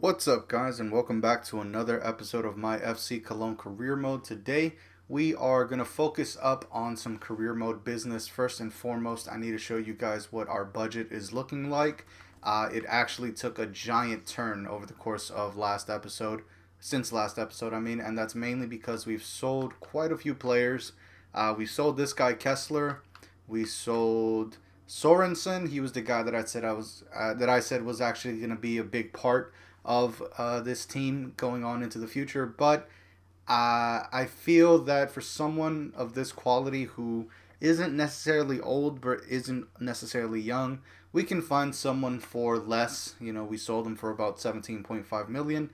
What's up, guys, and welcome back to another episode of my FC Cologne career mode. Today we are going to focus up on some career mode business. First and foremost, I need to show you guys what our budget is looking like. It actually took a giant turn over the course of since last episode, and that's mainly because we've sold quite a few players. We sold this guy Kessler. We sold Sorensen. He was the guy that I said was actually going to be a big part of this team going on into the future. But I feel that for someone of this quality who isn't necessarily old but isn't necessarily young, we can find someone for less. We sold him for about 17.5 million.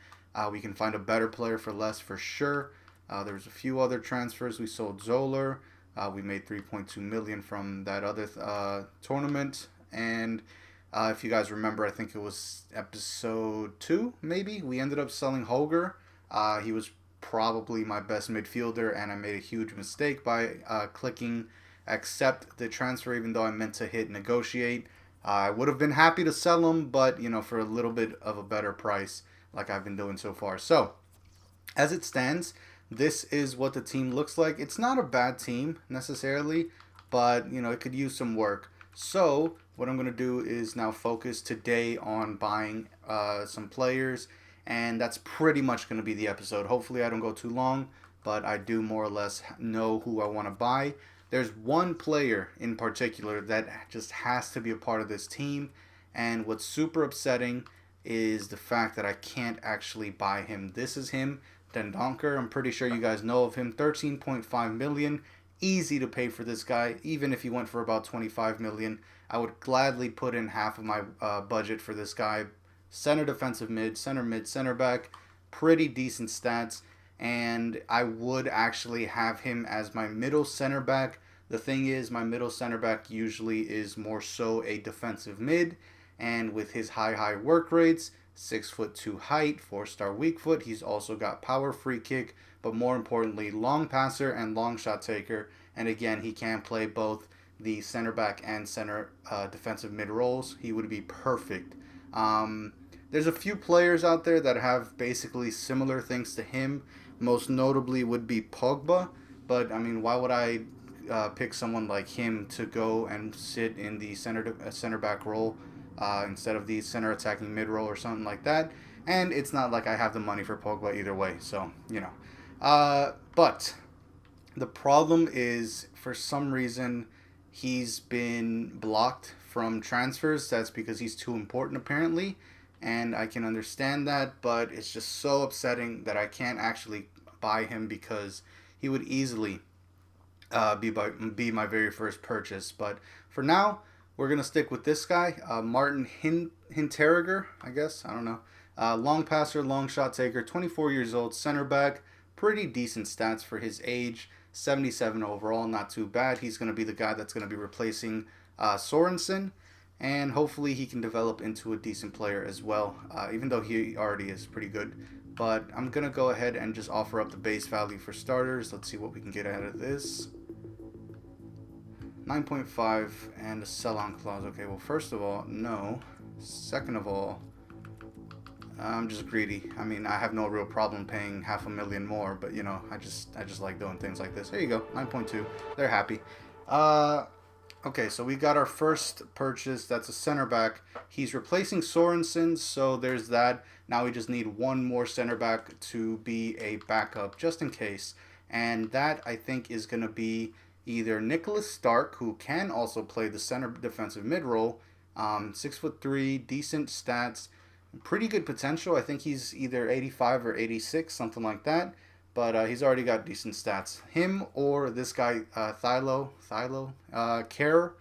We can find a better player for less for sure. There's a few other transfers. We sold Zoller. We made 3.2 million from that other tournament. And if you guys remember, I think it was episode 2, maybe, we ended up selling Holger. He was probably my best midfielder, and I made a huge mistake by clicking accept the transfer, even though I meant to hit negotiate. I would have been happy to sell him, but, for a little bit of a better price, like I've been doing so far. So, as it stands, this is what the team looks like. It's not a bad team, necessarily, but, it could use some work. So, what I'm going to do is now focus today on buying some players, and that's pretty much going to be the episode. Hopefully I don't go too long, but I do more or less know who I want to buy. There's one player in particular that just has to be a part of this team, and what's super upsetting is the fact that I can't actually buy him. This is him, Den Donker. I'm pretty sure you guys know of him. 13.5 million. Easy to pay for this guy, even if he went for about 25 million. I would gladly put in half of my budget for this guy. Center defensive mid, center back, pretty decent stats, and I would actually have him as my middle center back. The thing is, my middle center back usually is more so a defensive mid, and with his high work rates, 6'2" height, 4-star weak foot, he's also got power, free kick, but more importantly, long passer and long shot taker. And again, he can play both the center back and center defensive mid roles. He would be perfect. There's a few players out there that have basically similar things to him. Most notably would be Pogba, but why would I pick someone like him to go and sit in the center back role instead of the center attacking mid role or something like that? And it's not like I have the money for Pogba either way, so but the problem is, for some reason, he's been blocked from transfers. That's because he's too important, apparently, and I can understand that, but it's just so upsetting that I can't actually buy him because he would easily be my very first purchase. But for now, we're going to stick with this guy, Martin Hinteregger, I guess. I don't know. Long passer, long shot taker, 24 years old, center back. Pretty decent stats for his age. 77 overall, not too bad. He's going to be the guy that's going to be replacing Sorensen, and hopefully he can develop into a decent player as well, even though he already is pretty good. But I'm going to go ahead and just offer up the base value for starters. Let's see what we can get out of this. 9.5 and a sell-on clause. Okay, well, first of all, no. Second of all, I'm just greedy. I have no real problem paying $500,000 more, but I just like doing things like this. Here you go, 9.2. They're happy. Okay, so we got our first purchase. That's a center back. He's replacing Sorensen, so there's that. Now we just need one more center back to be a backup, just in case. And that, I think, is going to be either Nicholas Stark, who can also play the center defensive mid role. 6'3", decent stats. Pretty good potential. I think he's either 85 or 86, something like that. But he's already got decent stats. Him or this guy, Kerr,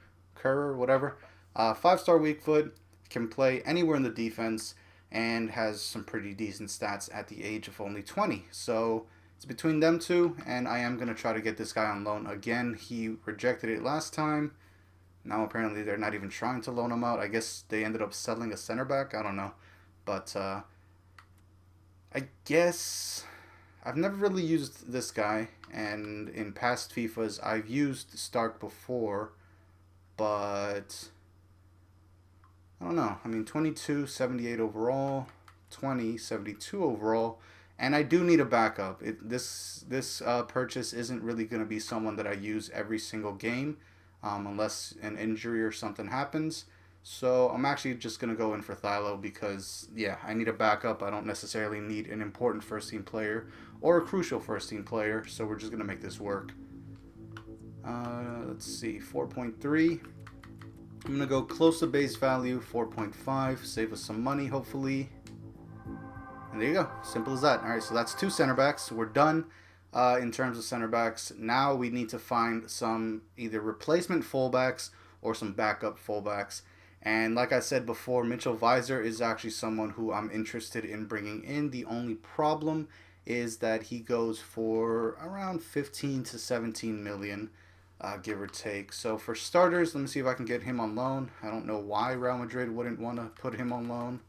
whatever. 5-star weak foot, can play anywhere in the defense, and has some pretty decent stats at the age of only 20. So it's between them two, and I am going to try to get this guy on loan again. He rejected it last time. Now apparently they're not even trying to loan him out. I guess they ended up selling a center back. I don't know. But I guess I've never really used this guy, and in past FIFAs I've used Stark before, but I don't know. 22, 78 overall, 20, 72 overall. And I do need a backup. This purchase isn't really going to be someone that I use every single game, unless an injury or something happens. So I'm actually just going to go in for Thylo because, yeah, I need a backup. I don't necessarily need an important first team player or a crucial first team player. So we're just going to make this work. Let's see, 4.3. I'm going to go close to base value, 4.5. Save us some money, hopefully. And there you go. Simple as that. All right, so that's 2 center backs. We're done in terms of center backs. Now we need to find some either replacement fullbacks or some backup fullbacks. And like I said before, Mitchell Weiser is actually someone who I'm interested in bringing in. The only problem is that he goes for around 15 to 17 million, give or take. So for starters, let me see if I can get him on loan. I don't know why Real Madrid wouldn't want to put him on loan.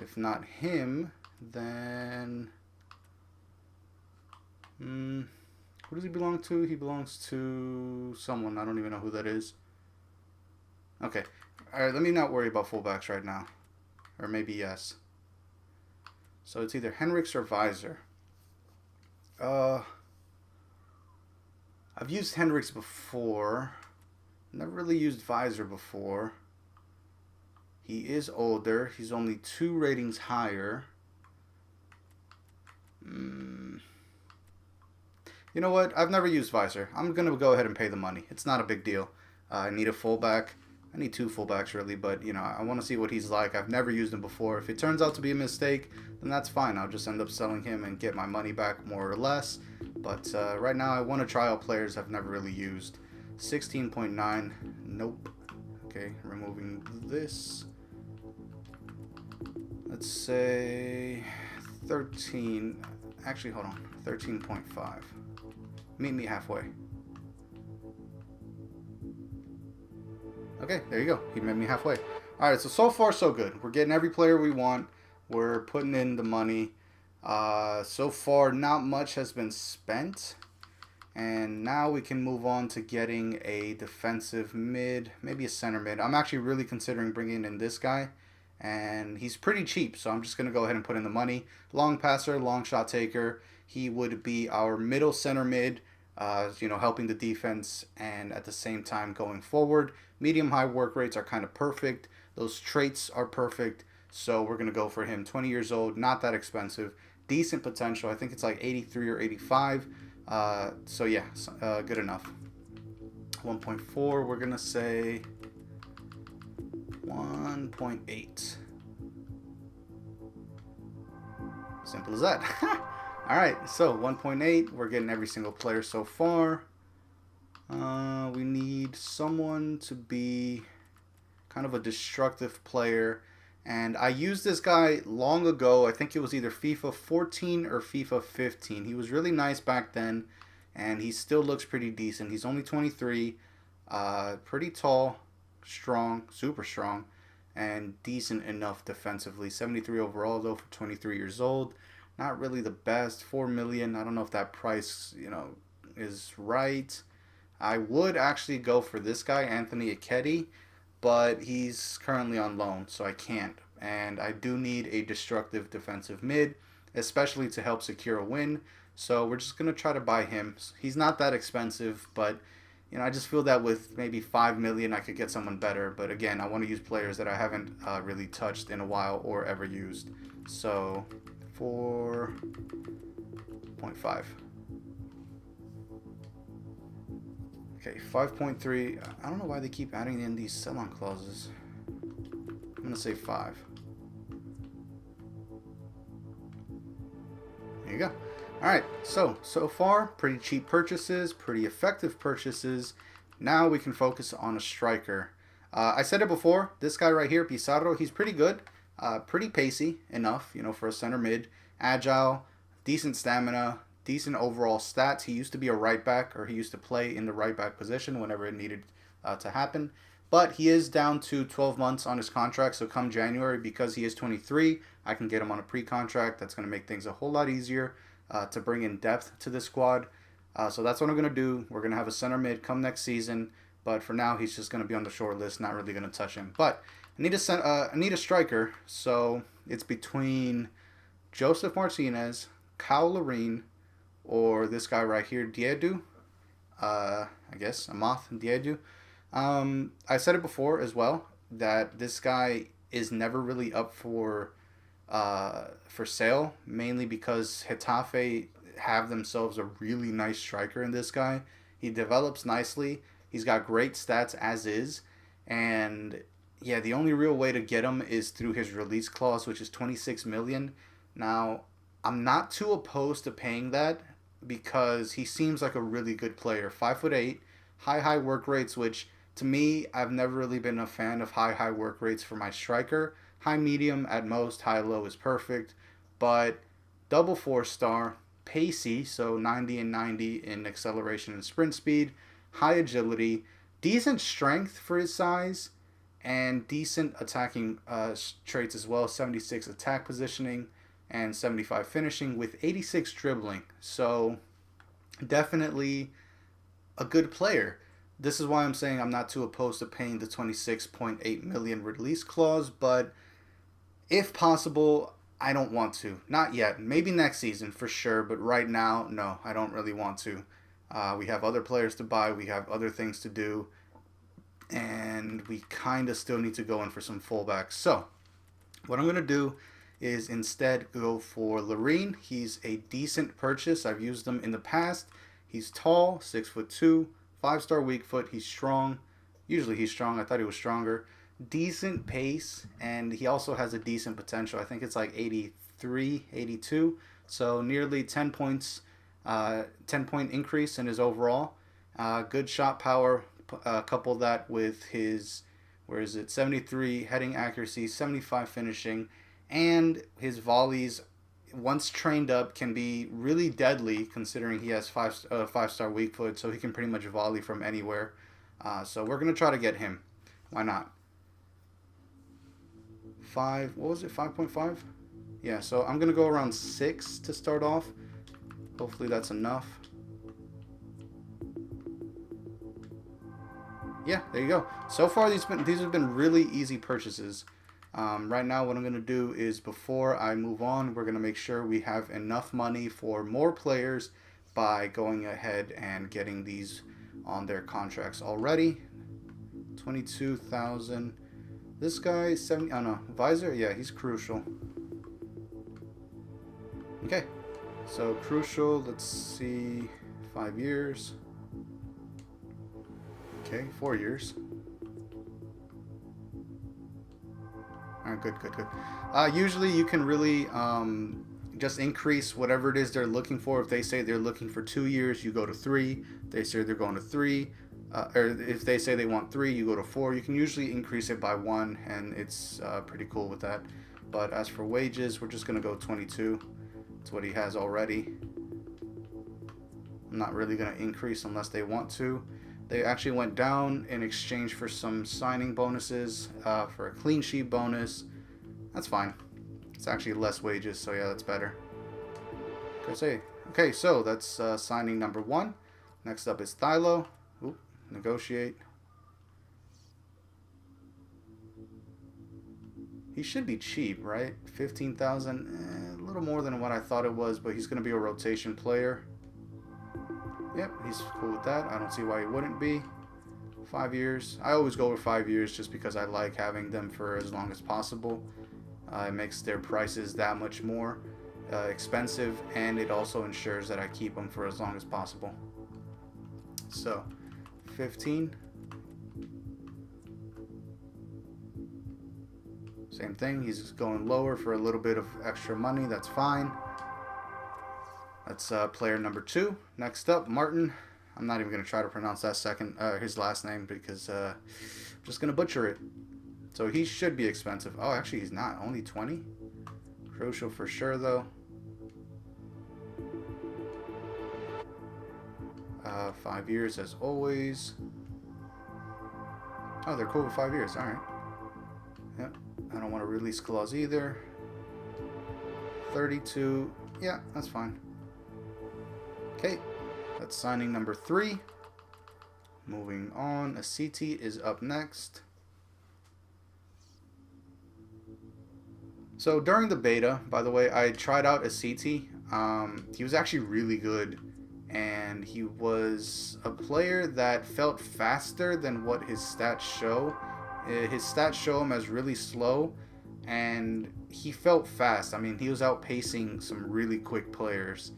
If not him, then who does he belong to? He belongs to someone. I don't even know who that is. Okay. All right, let me not worry about fullbacks right now. Or maybe yes. So it's either Henriks or Weiser. I've used Henriks before. Never really used Weiser before. He is older. He's only 2 ratings higher. You know what? I've never used Weiser. I'm going to go ahead and pay the money. It's not a big deal. I need a fullback. I need 2 fullbacks, really. But, you know, I want to see what he's like. I've never used him before. If it turns out to be a mistake, then that's fine. I'll just end up selling him and get my money back more or less. But right now, I want to try out players I've never really used. 16.9. Nope. Okay, removing this. Let's say 13. Actually, hold on. 13.5. Meet me halfway. Okay, there you go. He met me halfway. All right, so far so good. We're getting every player we want. We're putting in the money. So far, not much has been spent. And now we can move on to getting a defensive mid, maybe a center mid. I'm actually really considering bringing in this guy. And he's pretty cheap, so I'm just going to go ahead and put in the money. Long passer, long shot taker. He would be our middle center mid, you know, helping the defense and at the same time going forward. Medium-high work rates are kind of perfect. Those traits are perfect, so we're going to go for him. 20 years old, not that expensive. Decent potential. I think it's like 83 or 85. So, yeah, good enough. 1.4, we're going to say 1.8. Simple as that. Alright, so 1.8. We're getting every single player so far. We need someone to be kind of a destructive player. And I used this guy long ago. I think it was either FIFA 14 or FIFA 15. He was really nice back then. And he still looks pretty decent. He's only 23. Pretty tall. Strong, super strong, and decent enough defensively. 73 overall though for 23 years old. Not really the best. 4 million. I don't know if that price, you know, is right. I would actually go for this guy, Anthony Eketi, but he's currently on loan, so I can't. And I do need a destructive defensive mid, especially to help secure a win. So we're just gonna try to buy him. He's not that expensive, but you know, I just feel that with maybe 5 million, I could get someone better. But again, I want to use players that I haven't really touched in a while or ever used. So, 4.5. Okay, 5.3. I don't know why they keep adding in these sell-on clauses. I'm going to say 5. There you go. Alright, so far, pretty cheap purchases, pretty effective purchases. Now we can focus on a striker. I said it before, this guy right here, Pizarro, he's pretty good. Pretty pacey enough, you know, for a center mid. Agile, decent stamina, decent overall stats. He used to be a right back, or he used to play in the right back position whenever it needed to happen. But he is down to 12 months on his contract, so come January, because he is 23, I can get him on a pre-contract. That's going to make things a whole lot easier. To bring in depth to the squad. So that's what I'm going to do. We're going to have a center mid come next season. But for now, he's just going to be on the short list. Not really going to touch him. But I need a striker, so it's between Joseph Martinez, Kyle Loreen, or this guy right here, Diedu. I guess Amath Diedu. I said it before as well that this guy is never really up for sale, mainly because Hetafe have themselves a really nice striker in this guy. He develops nicely. He's got great stats as is, and yeah, the only real way to get him is through his release clause, which is 26 million. Now, I'm not too opposed to paying that because he seems like a really good player. 5'8", high work rates, which to me, I've never really been a fan of high work rates for my striker. High medium at most, high low is perfect, but double 4-star, pacey, so 90 and 90 in acceleration and sprint speed, high agility, decent strength for his size, and decent attacking traits as well. 76 attack positioning and 75 finishing with 86 dribbling. So definitely a good player. This is why I'm saying I'm not too opposed to paying the 26.8 million release clause, but if possible, I don't want to. Not yet. Maybe next season for sure, but right now, no, I don't really want to. We have other players to buy. We have other things to do. And we kind of still need to go in for some fullbacks. So, what I'm going to do is instead go for Loreen. He's a decent purchase. I've used him in the past. He's tall, 6'2", 5-star weak foot. He's strong. Usually he's strong. I thought he was stronger. Decent pace, and he also has a decent potential. I think it's like 83, 82. So nearly 10 points, 10-point increase in his overall. Good shot power. Couple that with his, 73 heading accuracy, 75 finishing, and his volleys, once trained up, can be really deadly considering he has 5-star weak foot, so he can pretty much volley from anywhere. So we're going to try to get him. Why not? What was it, 5.5? Yeah, so I'm going to go around 6 to start off. Hopefully that's enough. Yeah, there you go. So far, these have been really easy purchases. Right now, what I'm going to do is, before I move on, we're going to make sure we have enough money for more players by going ahead and getting these on their contracts already. 22,000. This guy, 70. Oh no, Visor. Yeah, he's crucial. Okay, so crucial. Let's see, 5 years. Okay, 4 years. Alright, good. Usually you can really just increase whatever it is they're looking for. If they say they're looking for 2 years, you go to 3. They say they're going to 3. Or if they say they want 3, you go to 4. You can usually increase it by 1, and it's pretty cool with that. But as for wages, we're just going to go 22. It's what he has already. I'm not really going to increase unless they want to. They actually went down in exchange for some signing bonuses, for a clean sheet bonus. That's fine. It's actually less wages, so yeah, that's better. Okay, so that's signing number 1. Next up is Thylo. Oop, negotiate. He should be cheap, right? 15,000, a little more than what I thought it was, but he's going to be a rotation player. Yep, he's cool with that. I don't see why he wouldn't be. 5 years. I always go with 5 years just because I like having them for as long as possible. It makes their prices that much more expensive, and it also ensures that I keep them for as long as possible. So, 15. Same thing. He's going lower for a little bit of extra money. That's fine. That's player number 2. Next up, Martin. I'm not even going to try to pronounce that his last name because I'm just going to butcher it. So he should be expensive. Oh, actually he's not. Only 20. Crucial for sure, though. 5 years as always. Oh, they're cool with 5 years. All right. Yep. I don't want a release clause either. 32. Yeah, that's fine. Okay, that's signing number 3. Moving on, Asiti is up next. So during the beta, by the way, I tried out Asiti. He was actually really good, and he was a player that felt faster than what his stats show. His stats show him as really slow, and he felt fast. I mean, he was outpacing some really quick players,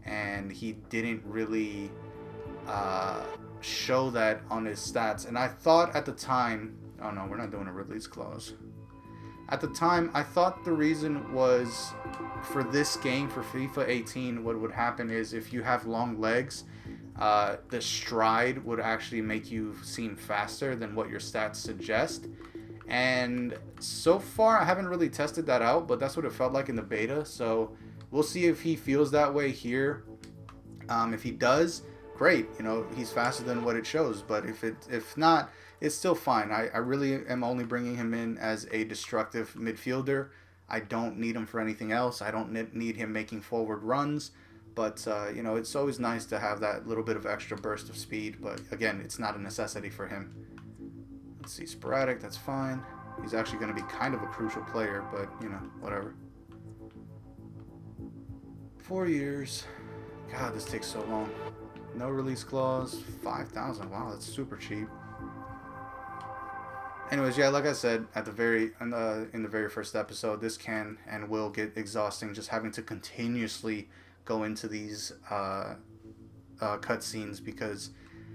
and he didn't really uh, show that on his stats. And I thought at the time, oh no, we're not doing a release clause. At the time, I thought the reason was for this game, for FIFA 18, what would happen is if you have long legs, the stride would actually make you seem faster than what your stats suggest. And so far, I haven't really tested that out, but that's what it felt like in the beta. So we'll see if he feels that way here. If he does, great. You know, he's faster than what it shows. But if not, it's still fine. I really am only bringing him in as a destructive midfielder. I don't need him for anything else. I don't need him making forward runs. But, you know, it's always nice to have that little bit of extra burst of speed. But, again, it's not a necessity for him. Let's see, sporadic, that's fine. He's actually going to be kind of a crucial player, but, you know, whatever. 4 years. God, this takes so long. No release clause. 5,000. Wow, that's super cheap. Anyways, yeah, like I said at the in the very first episode, this can and will get exhausting. Just having to continuously go into these cutscenes because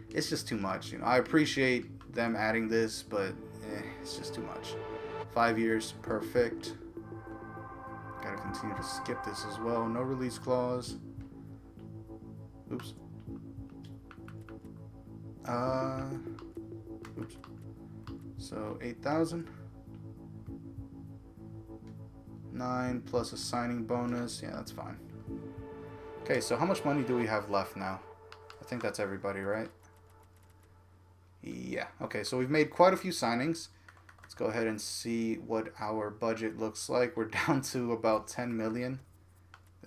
it's just too much. You know, I appreciate them adding this, but it's just too much. 5 years, perfect. Gotta continue to skip this as well. No release clause. Oops. Oops. So 8,000. 9 plus a signing bonus. Yeah, that's fine. Okay, so how much money do we have left now? I think that's everybody, right? Yeah. Okay, so we've made quite a few signings. Let's go ahead and see what our budget looks like. We're down to about 10 million.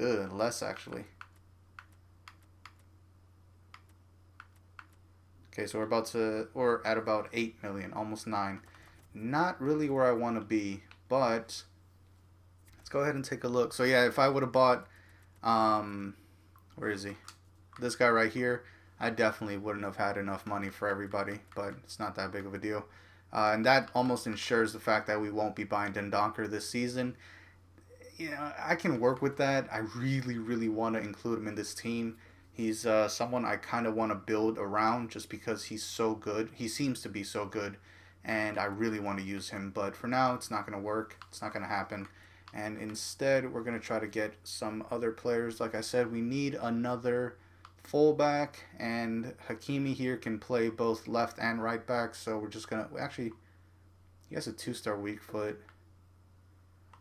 Ugh, less actually. Okay, so we're at about 8 million, almost 9. Not really where I want to be, but let's go ahead and take a look. So yeah, if I would have bought, where is he? This guy right here, I definitely wouldn't have had enough money for everybody, but it's not that big of a deal. And that almost ensures the fact that we won't be buying Dendonker this season. You know, I can work with that. I really, really want to include him in this team. He's someone I kind of want to build around just because he's so good. He seems to be so good, and I really want to use him. But for now, it's not going to work. It's not going to happen. And instead, we're going to try to get some other players. Like I said, we need another fullback, and Hakimi here can play both left and right back. So we're just going to... Actually, he has a 2-star weak foot.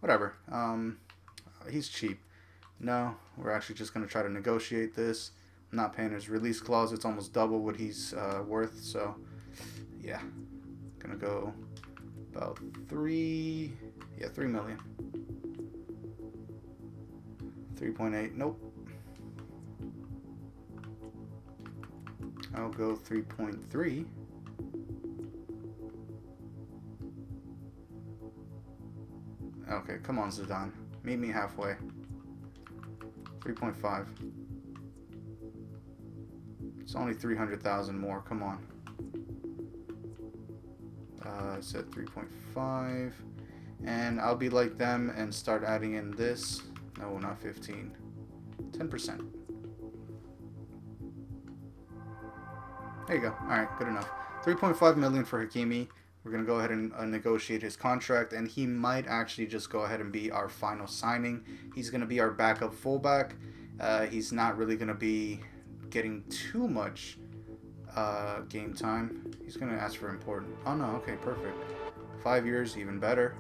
Whatever. He's cheap. No, we're actually just going to try to negotiate this. I'm not paying his release clause. It's almost double what he's worth. So, yeah. Going to go about 3 million. 3.8. Nope. I'll go 3.3. Okay, come on, Zidane. Meet me halfway. 3.5. It's only 300,000 more. Come on. I said 3.5. And I'll be like them and start adding in this. No, not 15. 10%. There you go. Alright, good enough. 3.5 million for Hakimi. We're going to go ahead and negotiate his contract, and he might actually just go ahead and be our final signing. He's going to be our backup fullback. He's not really going to be getting too much game time. He's going to ask for important. Oh, no. Okay, perfect. 5 years, even better.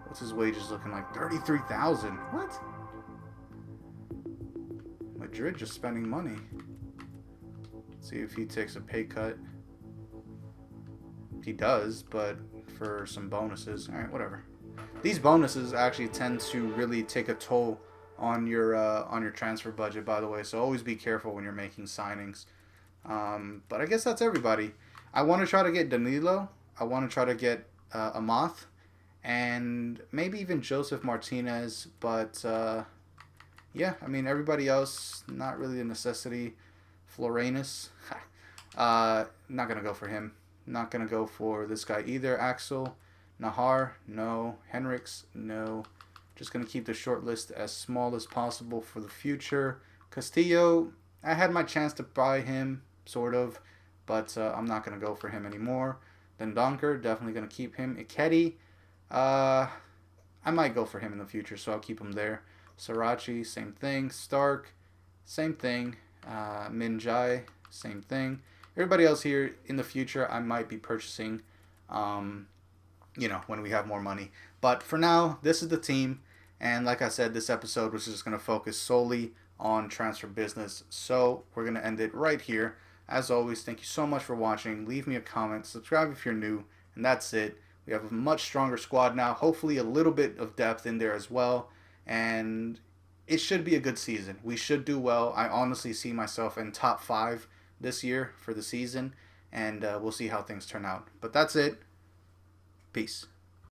What's his wages looking like? 33,000. What? Madrid just spending money. Let's see if he takes a pay cut. He does, but for some bonuses. All right, whatever. These bonuses actually tend to really take a toll on your transfer budget, by the way. So always be careful when you're making signings. But I guess that's everybody. I want to try to get Danilo. I want to try to get Amath, and maybe even Joseph Martinez. But yeah, I mean, everybody else, not really a necessity. Florenus, not going to go for him. Not going to go for this guy either. Axel, Nahar, no. Henriks, no. Just going to keep the short list as small as possible for the future. Castillo, I had my chance to buy him, sort of, but I'm not going to go for him anymore. Then Donker, definitely going to keep him. Ikedi, I might go for him in the future, so I'll keep him there. Srirachi, same thing. Stark, same thing. Minjai, same thing. Everybody else here in the future, I might be purchasing, when we have more money. But for now, this is the team. And like I said, this episode was just going to focus solely on transfer business. So we're going to end it right here. As always, thank you so much for watching. Leave me a comment, subscribe if you're new, and that's it. We have a much stronger squad now. Hopefully a little bit of depth in there as well. And it should be a good season. We should do well. I honestly see myself in top 5 this year for the season. And we'll see how things turn out. But that's it. Peace.